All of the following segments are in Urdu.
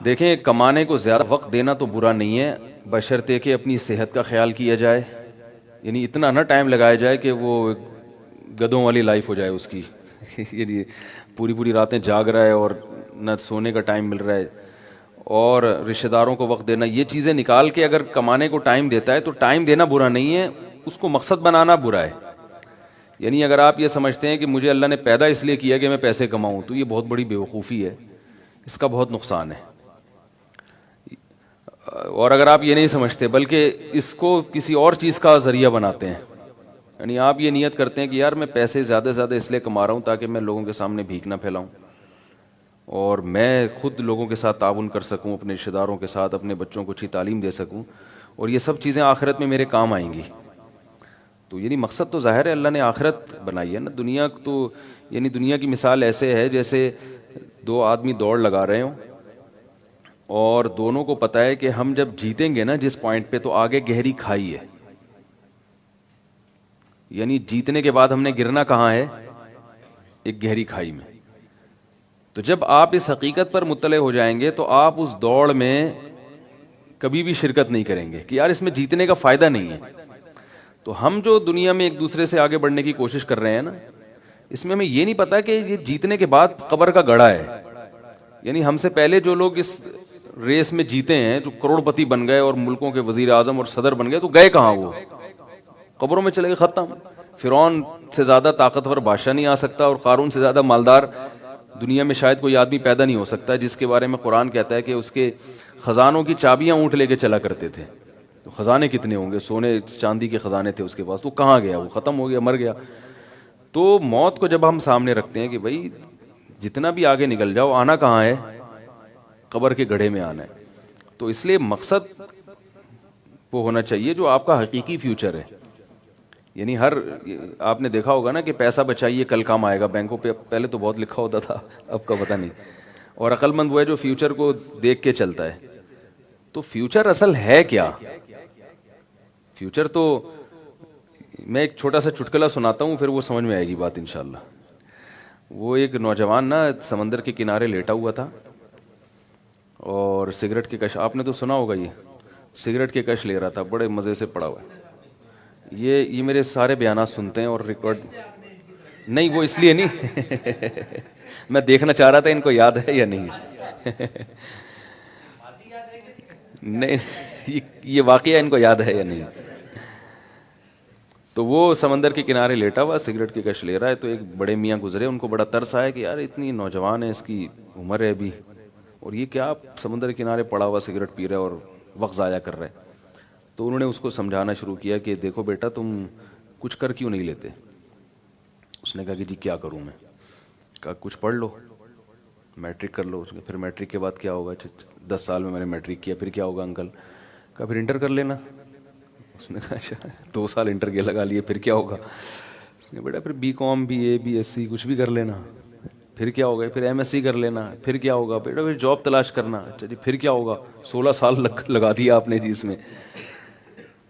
دیکھیں، کمانے کو زیادہ وقت دینا تو برا نہیں ہے، بشرطے کہ اپنی صحت کا خیال کیا جائے، یعنی اتنا نہ ٹائم لگایا جائے کہ وہ گدھوں والی لائف ہو جائے اس کی یعنی پوری پوری راتیں جاگ رہا ہے اور نہ سونے کا ٹائم مل رہا ہے، اور رشتہ داروں کو وقت دینا، یہ چیزیں نکال کے اگر کمانے کو ٹائم دیتا ہے تو ٹائم دینا برا نہیں ہے، اس کو مقصد بنانا برا ہے۔ یعنی اگر آپ یہ سمجھتے ہیں کہ مجھے اللہ نے پیدا اس لیے کیا کہ میں پیسے کماؤں، تو یہ بہت بڑی بیوقوفی ہے، اس کا بہت نقصان ہے۔ اور اگر آپ یہ نہیں سمجھتے بلکہ اس کو کسی اور چیز کا ذریعہ بناتے ہیں، یعنی آپ یہ نیت کرتے ہیں کہ یار میں پیسے زیادہ سے زیادہ اس لیے کما رہا ہوں تاکہ میں لوگوں کے سامنے بھیک نہ پھیلاؤں اور میں خود لوگوں کے ساتھ تعاون کر سکوں، اپنے رشتہ داروں کے ساتھ، اپنے بچوں کو اچھی تعلیم دے سکوں، اور یہ سب چیزیں آخرت میں میرے کام آئیں گی، تو یعنی مقصد تو ظاہر ہے اللہ نے آخرت بنائی ہے نا۔ دنیا تو یعنی دنیا کی مثال ایسے ہے جیسے دو آدمی دوڑ لگا رہے ہوں اور دونوں کو پتہ ہے کہ ہم جب جیتیں گے نا جس پوائنٹ پہ، تو آگے گہری کھائی ہے، یعنی جیتنے کے بعد ہم نے گرنا کہاں ہے؟ ایک گہری کھائی میں۔ تو جب آپ اس حقیقت پر مطلع ہو جائیں گے تو آپ اس دوڑ میں کبھی بھی شرکت نہیں کریں گے کہ یار اس میں جیتنے کا فائدہ نہیں ہے۔ تو ہم جو دنیا میں ایک دوسرے سے آگے بڑھنے کی کوشش کر رہے ہیں نا، اس میں ہمیں یہ نہیں پتا کہ یہ جیتنے کے بعد قبر کا گڑھا ہے، یعنی ہم سے پہلے جو لوگ اس ریس میں جیتے ہیں، جو کروڑ پتی بن گئے اور ملکوں کے وزیر اعظم اور صدر بن گئے، تو گئے کہاں؟ وہ قبروں میں چلے گئے، ختم۔ فرعون سے زیادہ طاقتور بادشاہ نہیں آ سکتا، اور قارون سے زیادہ مالدار دنیا میں شاید کوئی آدمی پیدا نہیں ہو سکتا، جس کے بارے میں قرآن کہتا ہے کہ اس کے خزانوں کی چابیاں اونٹ لے کے چلا کرتے تھے۔ تو خزانے کتنے ہوں گے، سونے چاندی کے خزانے تھے اس کے پاس، تو کہاں گیا؟ وہ ختم ہو گیا، مر گیا۔ تو موت کو جب ہم سامنے رکھتے ہیں کہ بھائی جتنا بھی آگے نکل جاؤ، آنا کہاں ہے؟ قبر کے گڑھے میں آنا ہے۔ تو اس لیے مقصد وہ ہونا چاہیے جو آپ کا حقیقی فیوچر ہے۔ یعنی آپ نے دیکھا ہوگا نا کہ پیسہ بچائیے کل کام آئے گا، بینکوں پہ پہلے تو بہت لکھا ہوتا تھا، اب کا پتہ نہیں۔ اور عقل مند وہ ہے جو فیوچر کو دیکھ کے چلتا ہے۔ تو فیوچر اصل ہے کیا؟ فیوچر تو میں ایک چھوٹا سا چٹکلا سناتا ہوں، پھر وہ سمجھ میں آئے گی بات انشاءاللہ۔ وہ ایک نوجوان نا سمندر کے کنارے لیٹا ہوا تھا اور سگریٹ کے کش، آپ نے تو سنا ہوگا، یہ سگریٹ کے کش لے رہا تھا، بڑے مزے سے پڑا ہوا ہے۔ یہ میرے سارے بیانات سنتے ہیں اور ریکارڈ نہیں، وہ اس لیے نہیں میں دیکھنا چاہ رہا تھا ان کو یاد ہے یا نہیں نہیں یہ واقعہ ان کو یاد ہے یا نہیں۔ تو وہ سمندر کے کنارے لیٹا ہوا سگریٹ کی کش لے رہا ہے، تو ایک بڑے میاں گزرے، ان کو بڑا ترس آیا کہ یار اتنی نوجوان ہے، اس کی عمر ہے ابھی، اور یہ کیا سمندر کے کنارے پڑا ہوا سگریٹ پی رہا ہے اور وقت ضائع کر رہا ہے۔ تو انہوں نے اس کو سمجھانا شروع کیا کہ دیکھو بیٹا، تم کچھ کر کیوں نہیں لیتے؟ اس نے کہا کہ جی کیا کروں میں؟ کہا کچھ پڑھ لو، میٹرک کر لو۔ پھر میٹرک کے بعد کیا ہوگا؟ 10 سال میں نے میٹرک کیا، پھر کیا ہوگا انکل؟ کہا پھر انٹر کر لینا۔ اس نے کہا اچھا 2 سال انٹر کے لگا لیے، پھر کیا ہوگا؟ اس نے بیٹا پھر B com, B A, B S C کچھ بھی کر لینا، پھر کیا ہوگا؟ پھر ایم ایس سی کر لینا، پھر کیا ہوگا؟ بیٹا پھر جاب تلاش کرنا۔ اچھا جی پھر کیا ہوگا؟ 16 سال لگا دیا آپ نے جی اس میں۔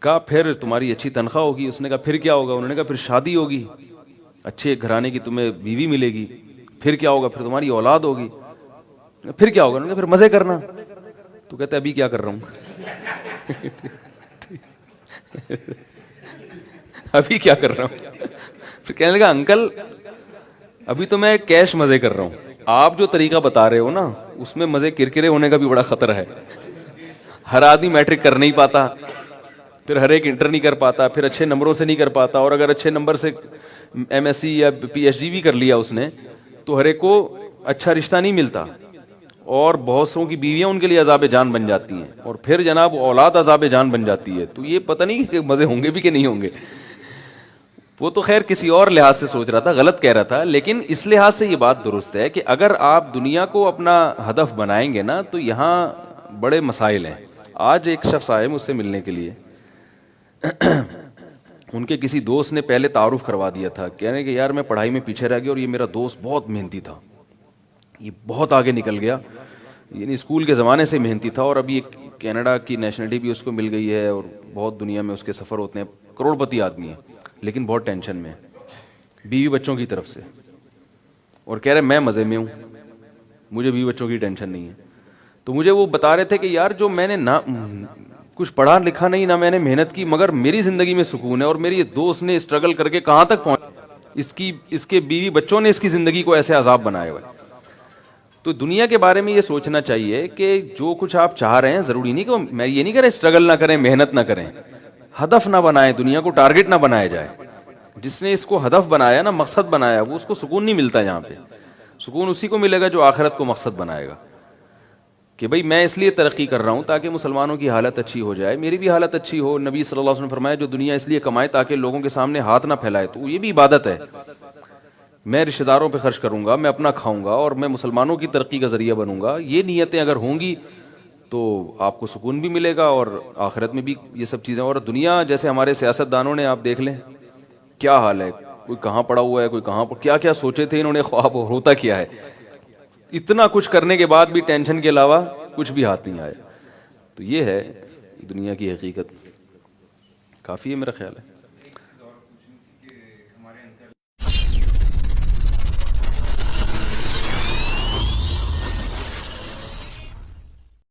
کہا پھر تمہاری اچھی تنخواہ ہوگی۔ اس نے کہا پھر کیا ہوگا؟ انہوں نے کہا پھر شادی ہوگی، اچھے گھرانے کی تمہیں بیوی ملے گی۔ پھر کیا ہوگا؟ پھر تمہاری اولاد ہوگی۔ پھر کیا ہوگا؟ انہوں نے کہا پھر مزے کرنا۔ تو کہتے ابھی کیا کر رہا ہوں ابھی کیا کر رہا ہوں؟ پھر کہنے لگا انکل ابھی تو میں کیش مزے کر رہا ہوں، آپ جو طریقہ بتا رہے ہو نا اس میں مزے کرکرے ہونے کا بھی بڑا خطرہ ہے۔ ہر آدمی میٹرک کر نہیں پاتا، پھر ہر ایک انٹر نہیں کر پاتا، پھر اچھے نمبروں سے نہیں کر پاتا، اور اگر اچھے نمبر سے ایم ایس سی یا پی ایچ ڈی بھی کر لیا اس نے تو ہر ایک کو اچھا رشتہ نہیں ملتا، اور بہت سوں کی بیویاں ان کے لیے عذاب جان بن جاتی ہیں، اور پھر جناب اولاد عذاب جان بن جاتی ہے۔ تو یہ پتہ نہیں کہ مزے ہوں گے بھی کہ نہیں ہوں گے۔ وہ تو خیر کسی اور لحاظ سے سوچ رہا تھا، غلط کہہ رہا تھا، لیکن اس لحاظ سے یہ بات درست ہے کہ اگر آپ دنیا کو اپنا ہدف بنائیں گے نا تو یہاں بڑے مسائل ہیں۔ آج ایک شخص آئے مجھ سے ملنے کے لیے، ان کے کسی دوست نے پہلے تعارف کروا دیا تھا، کہہ رہے کہ یار میں پڑھائی میں پیچھے رہ گیا اور یہ میرا دوست بہت محنتی تھا، یہ بہت آگے نکل گیا، یعنی اسکول کے زمانے سے محنتی تھا، اور ابھی کینیڈا کی نیشنلٹی بھی اس کو مل گئی ہے، اور بہت دنیا میں اس کے سفر ہوتے ہیں، کروڑ پتی آدمی ہے، لیکن بہت ٹینشن میں ہے بیوی بچوں کی طرف سے، اور کہہ رہے میں مزے میں ہوں، مجھے بیوی بچوں کی ٹینشن نہیں ہے۔ تو مجھے وہ بتا رہے تھے کہ یار جو میں نے نہ کچھ پڑھا لکھا نہیں، نہ میں نے محنت کی، مگر میری زندگی میں سکون ہے، اور میری دوست نے اسٹرگل کر کے کہاں تک پہنچ، اس کے بیوی بچوں نے اس کی زندگی کو ایسے عذاب بنایا ہوا ہے۔ تو دنیا کے بارے میں یہ سوچنا چاہیے کہ جو کچھ آپ چاہ رہے ہیں، ضروری نہیں کہ میں یہ نہیں کہہ رہا اسٹرگل نہ کریں، محنت نہ کریں، ہدف نہ بنائیں، دنیا کو ٹارگٹ نہ بنایا جائے۔ جس نے اس کو ہدف بنایا نا، مقصد بنایا، وہ اس کو سکون نہیں ملتا یہاں پہ۔ سکون اسی کو ملے گا جو آخرت کو مقصد بنائے گا، کہ بھئی میں اس لیے ترقی کر رہا ہوں تاکہ مسلمانوں کی حالت اچھی ہو جائے، میری بھی حالت اچھی ہو۔ نبی صلی اللہ علیہ وسلم نے فرمایا جو دنیا اس لیے کمائے تاکہ لوگوں کے سامنے ہاتھ نہ پھیلائے، تو یہ بھی عبادت ہے۔ میں رشتہ داروں پہ خرچ کروں گا، میں اپنا کھاؤں گا، اور میں مسلمانوں کی ترقی کا ذریعہ بنوں گا، یہ نیتیں اگر ہوں گی تو آپ کو سکون بھی ملے گا، اور آخرت میں بھی یہ سب چیزیں۔ اور دنیا جیسے ہمارے سیاست دانوں نے، آپ دیکھ لیں کیا حال ہے، کوئی کہاں پڑا ہوا ہے، کوئی کہاں کیا کیا سوچے تھے انہوں نے، خواب ہوتا کیا ہے۔ اتنا کچھ کرنے کے بعد بھی ٹینشن کے علاوہ کچھ بھی ہاتھ نہیں آیا۔ تو یہ ہے دنیا کی حقیقت، کافی ہے میرا خیال ہے۔